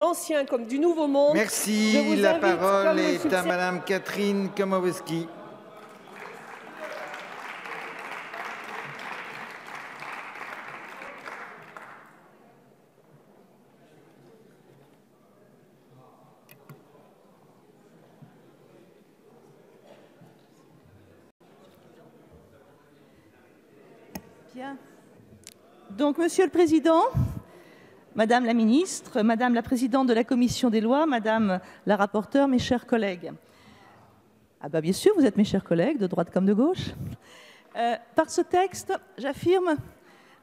Ancien comme du Nouveau Monde. Merci. La parole est à Madame Catherine Kamowski. Bien. Donc, Monsieur le Président, Madame la Ministre, Madame la Présidente de la Commission des lois, Madame la rapporteure, mes chers collègues. Ah bah bien sûr, vous êtes mes chers collègues, de droite comme de gauche. Par ce texte, j'affirme,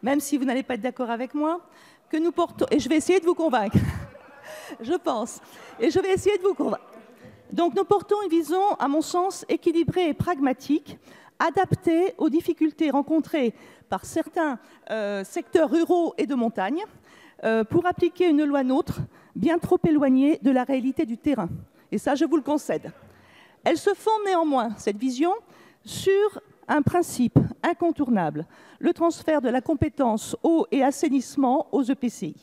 même si vous n'allez pas être d'accord avec moi, que nous portons, et je vais essayer de vous convaincre, je pense, et je vais essayer de vous convaincre. Donc nous portons une vision, à mon sens, équilibrée et pragmatique, adaptée aux difficultés rencontrées par certains secteurs ruraux et de montagne, pour appliquer une loi NOTRe bien trop éloignée de la réalité du terrain. Et ça, je vous le concède. Elle se fonde néanmoins, cette vision, sur un principe incontournable, le transfert de la compétence eau et assainissement aux EPCI.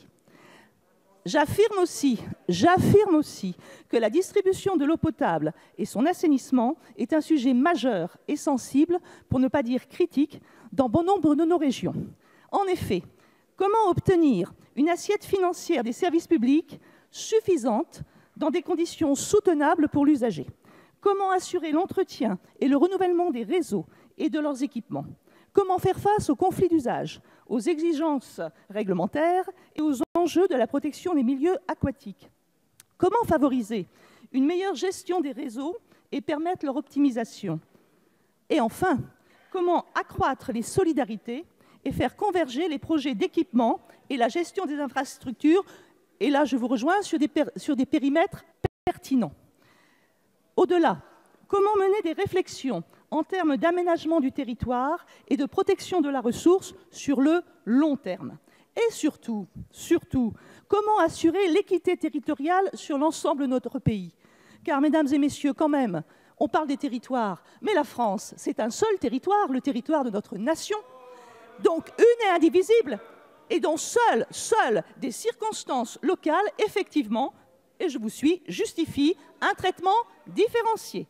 J'affirme aussi que la distribution de l'eau potable et son assainissement est un sujet majeur et sensible, pour ne pas dire critique, dans bon nombre de nos régions. En effet, comment obtenir une assiette financière des services publics suffisante dans des conditions soutenables pour l'usager? Comment assurer l'entretien et le renouvellement des réseaux et de leurs équipements? Comment faire face aux conflits d'usage, aux exigences réglementaires et aux enjeux de la protection des milieux aquatiques? Comment favoriser une meilleure gestion des réseaux et permettre leur optimisation? Et enfin, comment accroître les solidarités et faire converger les projets d'équipement et la gestion des infrastructures, et là je vous rejoins, sur des périmètres pertinents. Au-delà, comment mener des réflexions en termes d'aménagement du territoire et de protection de la ressource sur le long terme? Et surtout, comment assurer l'équité territoriale sur l'ensemble de notre pays? Car, mesdames et messieurs, quand même, on parle des territoires, mais la France, c'est un seul territoire, le territoire de notre nation. Donc, une et indivisible, et dont seules des circonstances locales, effectivement, et je vous suis, justifient un traitement différencié.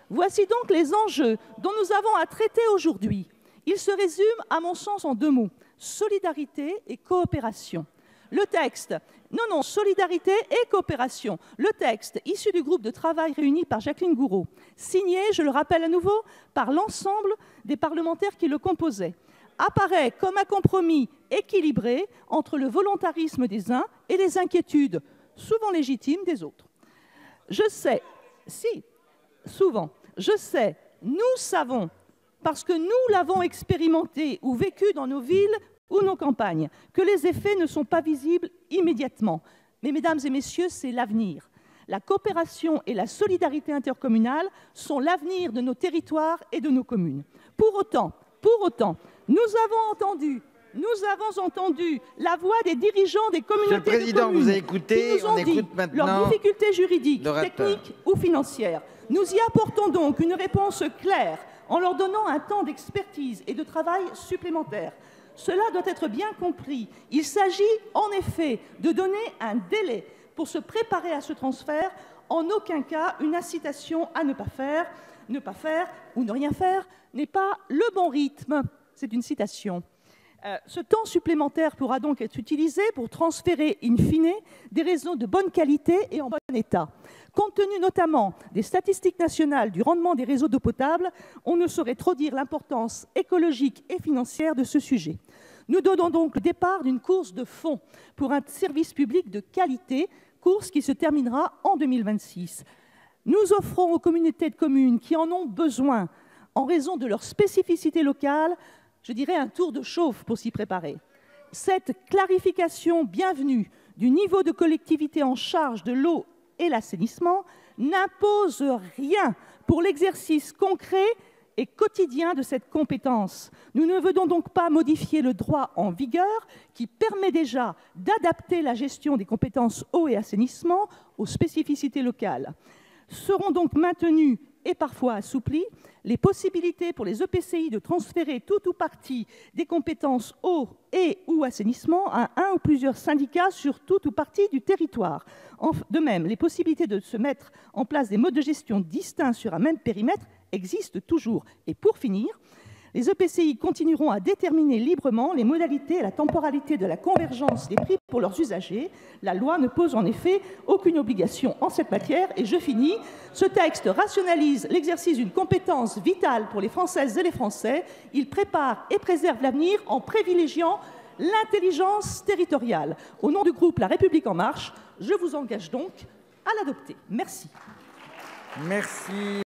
Voici donc les enjeux dont nous avons à traiter aujourd'hui. Ils se résument, à mon sens, en deux mots: solidarité et coopération. Le texte, non, solidarité et coopération. Le texte, issu du groupe de travail réuni par Jacqueline Gourault, signé, je le rappelle à nouveau, par l'ensemble des parlementaires qui le composaient, apparaît comme un compromis équilibré entre le volontarisme des uns et les inquiétudes, souvent légitimes, des autres. Je sais, nous savons, parce que nous l'avons expérimenté ou vécu dans nos villes ou nos campagnes, que les effets ne sont pas visibles immédiatement. Mais, mesdames et messieurs, c'est l'avenir. La coopération et la solidarité intercommunale sont l'avenir de nos territoires et de nos communes. Pour autant, nous avons entendu la voix des dirigeants des communautés de communes vous a écouté, qui nous ont dit leurs difficultés juridiques, techniques ou financières. Nous y apportons donc une réponse claire en leur donnant un temps d'expertise et de travail supplémentaire. Cela doit être bien compris. Il s'agit en effet de donner un délai pour se préparer à ce transfert. En aucun cas, une incitation à ne pas faire ou ne rien faire n'est pas le bon rythme. C'est une citation. Ce temps supplémentaire pourra donc être utilisé pour transférer in fine des réseaux de bonne qualité et en bon état. Compte tenu notamment des statistiques nationales du rendement des réseaux d'eau potable, on ne saurait trop dire l'importance écologique et financière de ce sujet. Nous donnons donc le départ d'une course de fond pour un service public de qualité, course qui se terminera en 2026. Nous offrons aux communautés de communes qui en ont besoin, en raison de leurs spécificités locales, je dirais un tour de chauffe pour s'y préparer. Cette clarification bienvenue du niveau de collectivité en charge de l'eau et l'assainissement n'impose rien pour l'exercice concret et quotidien de cette compétence. Nous ne venons donc pas modifier le droit en vigueur qui permet déjà d'adapter la gestion des compétences eau et assainissement aux spécificités locales. Seront donc maintenus et parfois assoupli les possibilités pour les EPCI de transférer tout ou partie des compétences eau et ou assainissement à un ou plusieurs syndicats sur tout ou partie du territoire. De même, les possibilités de se mettre en place des modes de gestion distincts sur un même périmètre existent toujours. Et pour finir, les EPCI continueront à déterminer librement les modalités et la temporalité de la convergence des prix pour leurs usagers. La loi ne pose en effet aucune obligation en cette matière. Et je finis. Ce texte rationalise l'exercice d'une compétence vitale pour les Françaises et les Français. Il prépare et préserve l'avenir en privilégiant l'intelligence territoriale. Au nom du groupe La République En Marche, je vous engage donc à l'adopter. Merci. Merci.